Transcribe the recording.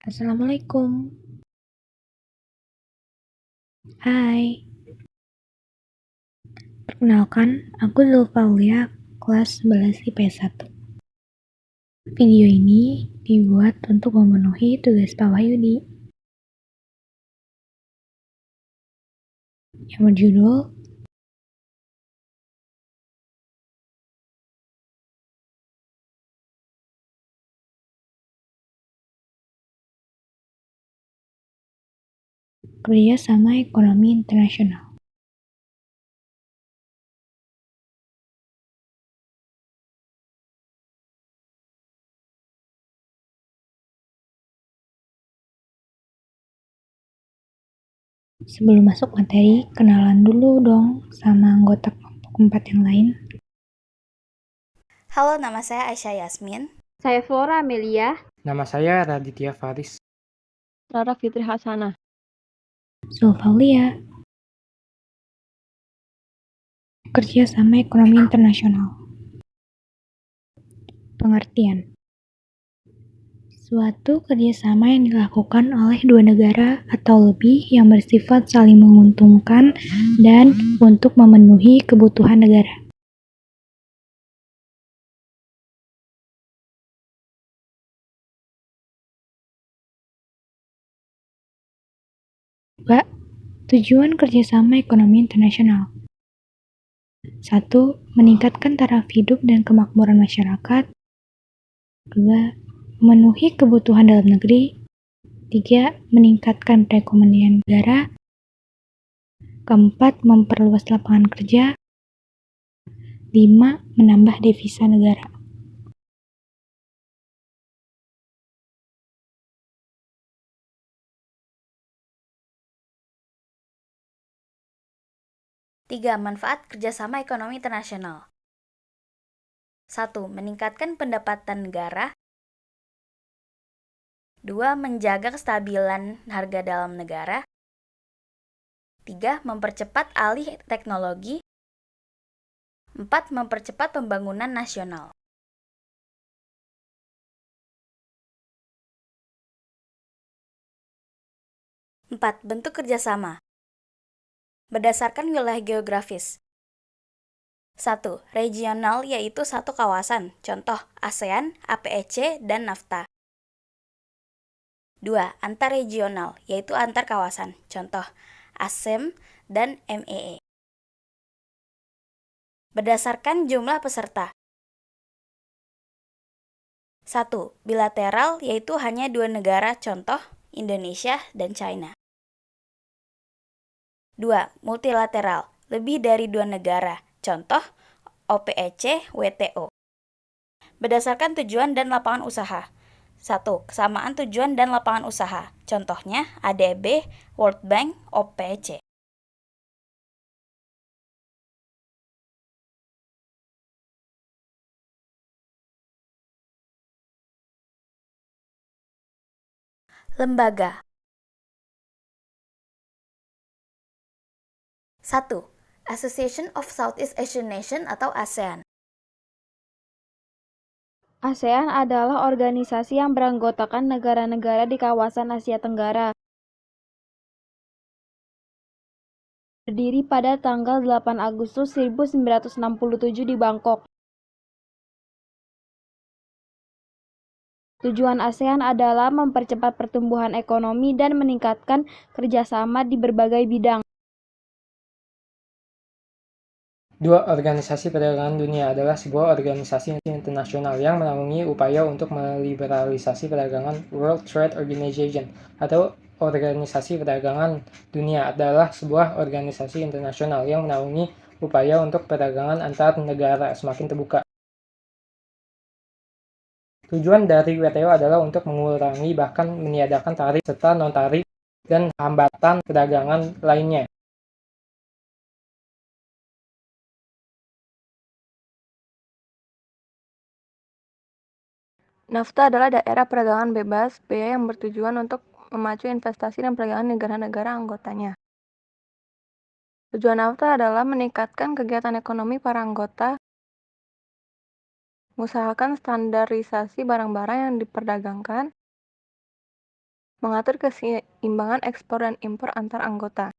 Assalamualaikum. Hai, perkenalkan, aku Zulfaulia, kelas 11 IPS 1. Video ini dibuat untuk memenuhi tugas Pak Wahyudi yang berjudul Kerjasama Ekonomi Internasional. Sebelum masuk materi, kenalan dulu dong sama anggota kelompok 4 yang lain. Halo, nama saya Aisyah Yasmin. Saya Flora Amelia. Nama saya Raditya Faris. Rara Fitri Hasanah. Zulfaulia. Kerjasama Ekonomi Internasional. Pengertian. Suatu kerjasama yang dilakukan oleh dua negara atau lebih yang bersifat saling menguntungkan dan untuk memenuhi kebutuhan negara. Dua, tujuan kerjasama ekonomi internasional. 1. Meningkatkan taraf hidup dan kemakmuran masyarakat. 2. Memenuhi kebutuhan dalam negeri. 3. Meningkatkan perekonomian negara. 4. Memperluas lapangan kerja. 5. Menambah devisa negara. Tiga, manfaat kerjasama ekonomi internasional. 1. Meningkatkan pendapatan negara. 2. Menjaga kestabilan harga dalam negara. 3. Mempercepat alih teknologi. 4. Mempercepat pembangunan nasional. Empat, bentuk kerjasama. Berdasarkan wilayah geografis. 1. Regional, yaitu satu kawasan, contoh ASEAN, APEC, dan NAFTA. 2. Antarregional, yaitu antar kawasan, contoh ASEM dan MEE. Berdasarkan jumlah peserta. 1. Bilateral, yaitu hanya dua negara, contoh Indonesia dan China. 2. Multilateral, lebih dari dua negara, contoh OPEC, WTO. Berdasarkan tujuan dan lapangan usaha. 1. Kesamaan tujuan dan lapangan usaha, contohnya ADB, World Bank, OPEC. Lembaga. 1. Association of Southeast Asian Nations atau ASEAN. ASEAN adalah organisasi yang beranggotakan negara-negara di kawasan Asia Tenggara. Berdiri pada tanggal 8 Agustus 1967 di Bangkok. Tujuan ASEAN adalah mempercepat pertumbuhan ekonomi dan meningkatkan kerjasama di berbagai bidang. 2. Organisasi Perdagangan Dunia adalah sebuah organisasi internasional yang menaungi upaya untuk meliberalisasi perdagangan. World Trade Organization atau Organisasi Perdagangan Dunia adalah sebuah organisasi internasional yang menaungi upaya untuk perdagangan antar negara semakin terbuka. Tujuan dari WTO adalah untuk mengurangi bahkan meniadakan tarif serta non-tarif dan hambatan perdagangan lainnya. NAFTA adalah daerah perdagangan bebas bea yang bertujuan untuk memacu investasi dan perdagangan negara-negara anggotanya. Tujuan NAFTA adalah meningkatkan kegiatan ekonomi para anggota, mengusahakan standarisasi barang-barang yang diperdagangkan, mengatur keseimbangan ekspor dan impor antar anggota.